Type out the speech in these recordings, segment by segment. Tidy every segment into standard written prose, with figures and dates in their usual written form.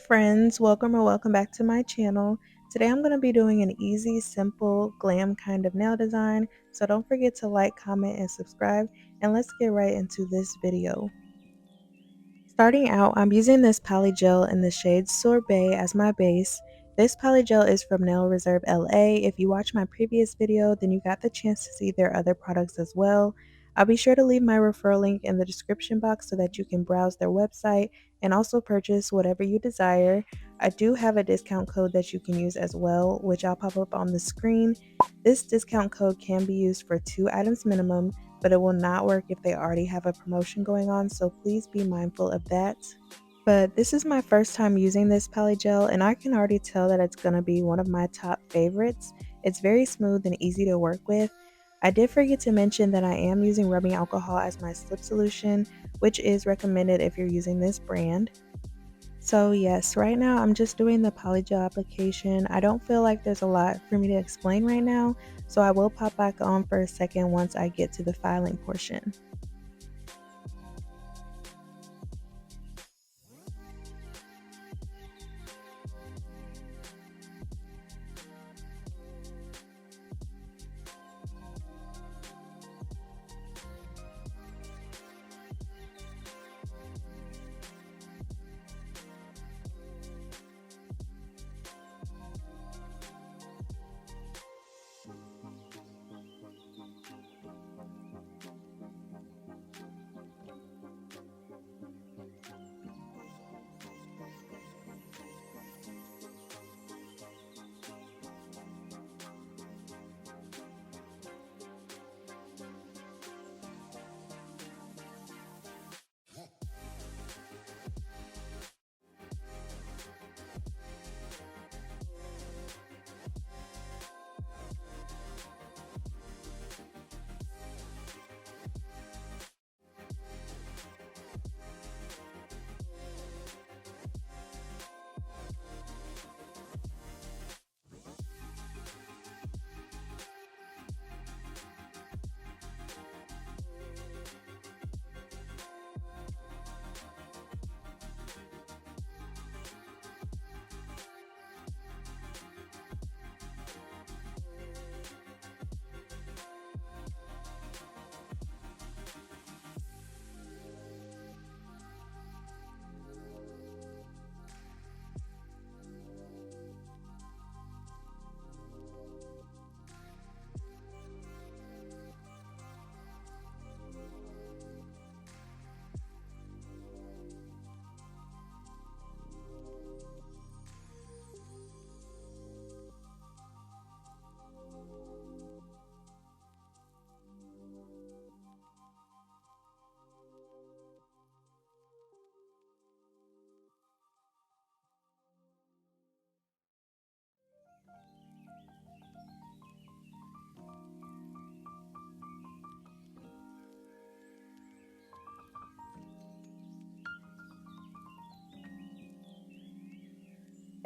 friends, welcome or welcome back to my channel. Today I'm going to be doing an easy, simple, glam kind of nail design, so don't forget to like, comment, and subscribe, and let's get right into this video. Starting out, I'm using this Polygel in the shade Sorbet as my base. This Polygel is from Nail Reserve LA. If you watched my previous video, then you got the chance to see their other products as well. I'll be sure to leave my referral link in the description box so that you can browse their website and also purchase whatever you desire. I do have a discount code that you can use as well, which I'll pop up on the screen. This discount code can be used for 2 items minimum, but it will not work if they already have a promotion going on, so please be mindful of that. But this is my first time using this Polygel, and I can already tell that it's going to be one of my top favorites. It's very smooth and easy to work with. I did forget to mention that I am using rubbing alcohol as my slip solution, which is recommended if you're using this brand. So yes, right now I'm just doing the Polygel application. I don't feel like there's a lot for me to explain right now, so I will pop back on for a second once I get to the filing portion.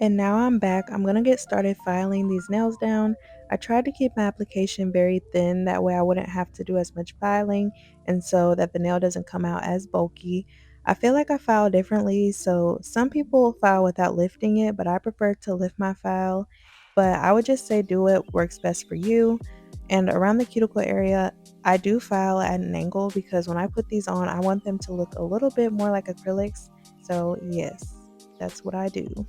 And now I'm back. I'm going to get started filing these nails down. I tried to keep my application very thin, that way I wouldn't have to do as much filing and so that the nail doesn't come out as bulky. I feel like I file differently, so some people file without lifting it, but I prefer to lift my file. But I would just say do what works best for you. And around the cuticle area, I do file at an angle because when I put these on, I want them to look a little bit more like acrylics. So yes, that's what I do.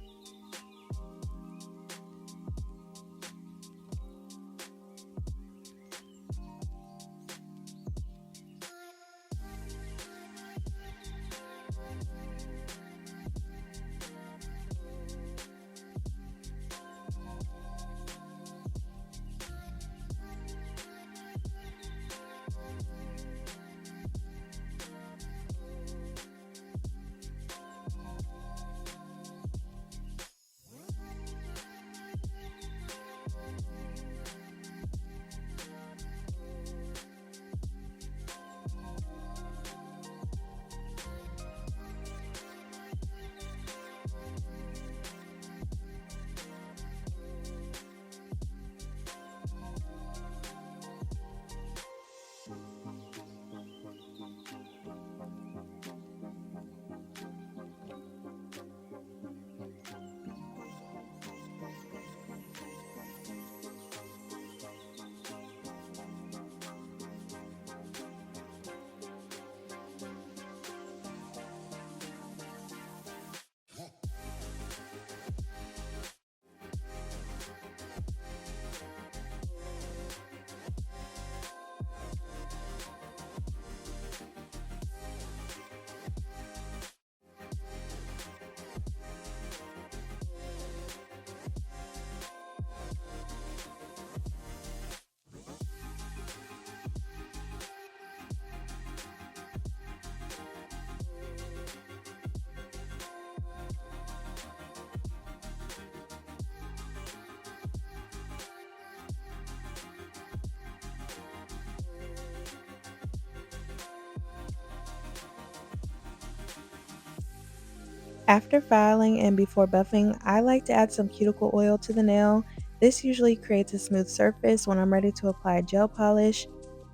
After filing and before buffing, I like to add some cuticle oil to the nail. This usually creates a smooth surface when I'm ready to apply gel polish.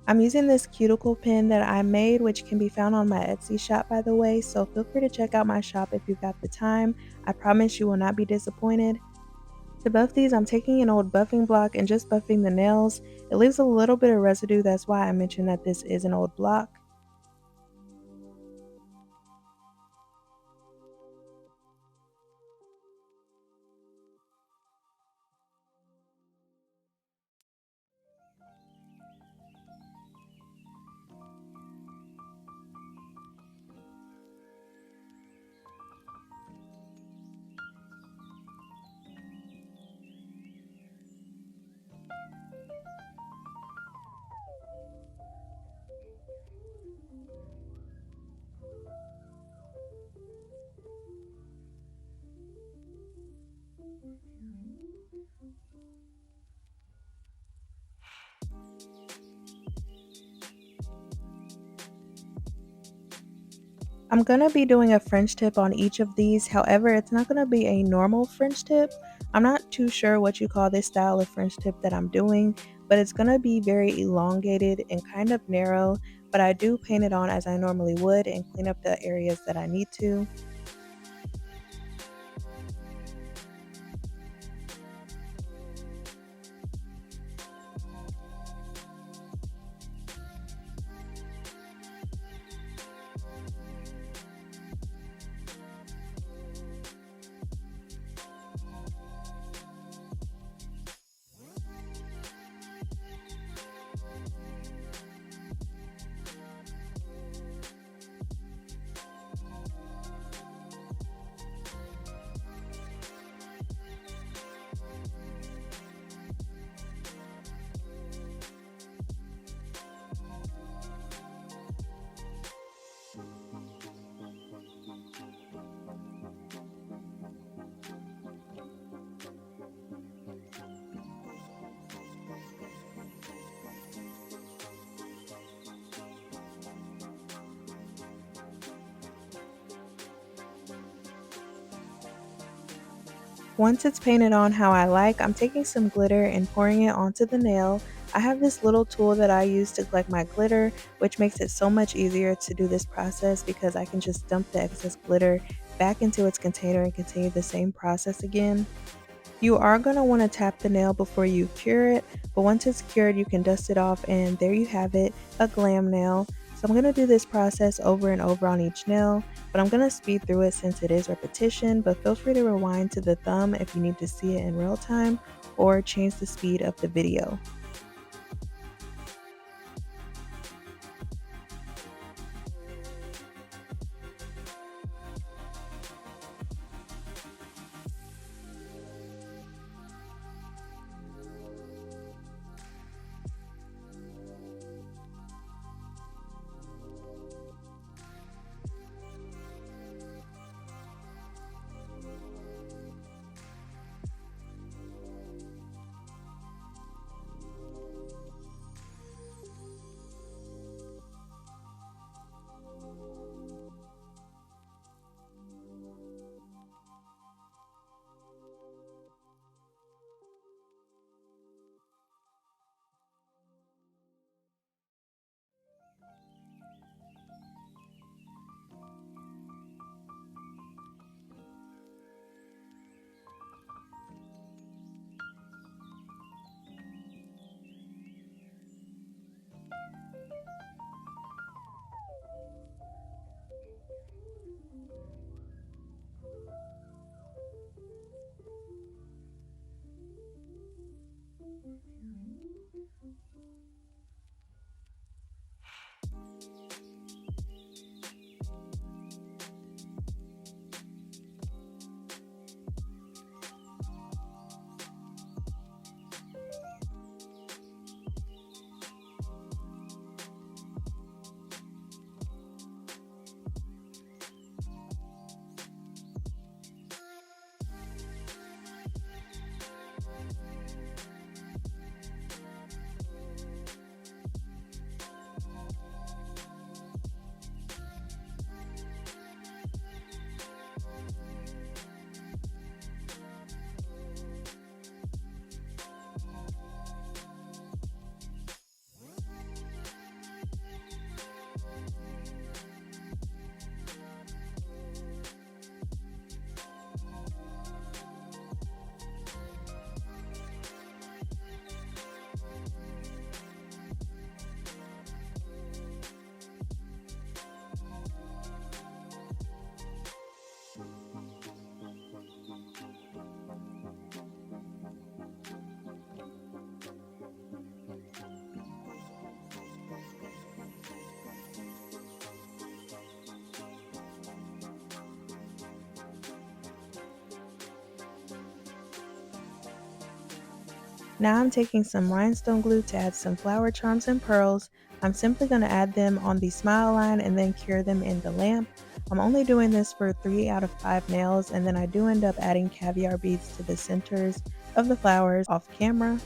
I'm using this cuticle pen that I made, which can be found on my Etsy shop, by the way, so feel free to check out my shop if you've got the time. I promise you will not be disappointed. To buff these, I'm taking an old buffing block and just buffing the nails. It leaves a little bit of residue, that's why I mentioned that this is an old block. I'm gonna be doing a French tip on each of these. However, it's not gonna be a normal French tip. I'm not too sure what you call this style of French tip that I'm doing, but it's gonna be very elongated and kind of narrow. But I do paint it on as I normally would and clean up the areas that I need to. Once it's painted on how I like, I'm taking some glitter and pouring it onto the nail. I have this little tool that I use to collect my glitter, which makes it so much easier to do this process because I can just dump the excess glitter back into its container and continue the same process again. You are going to want to tap the nail before you cure it, but once it's cured, you can dust it off, and there you have it, a glam nail. So I'm going to do this process over and over on each nail, but I'm going to speed through it since it is repetition, but feel free to rewind to the thumb if you need to see it in real time or change the speed of the video. Now I'm taking some rhinestone glue to add some flower charms and pearls. I'm simply going to add them on the smile line and then cure them in the lamp. I'm only doing this for 3 out of 5 nails, and then I do end up adding caviar beads to the centers of the flowers off camera.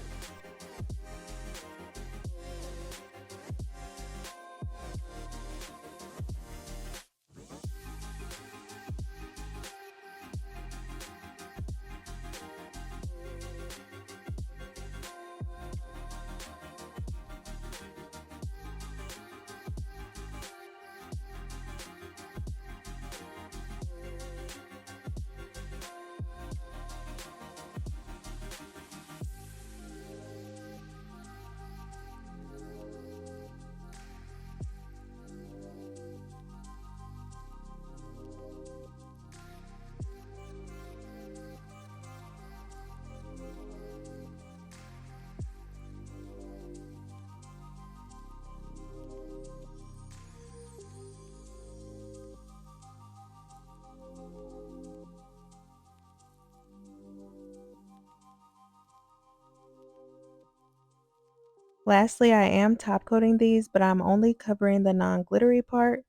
Lastly, I am top coating these, but I'm only covering the non-glittery part.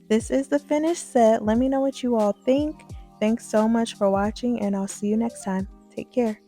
This is the finished set. Let me know what you all think. Thanks so much for watching, and I'll see you next time. Take care.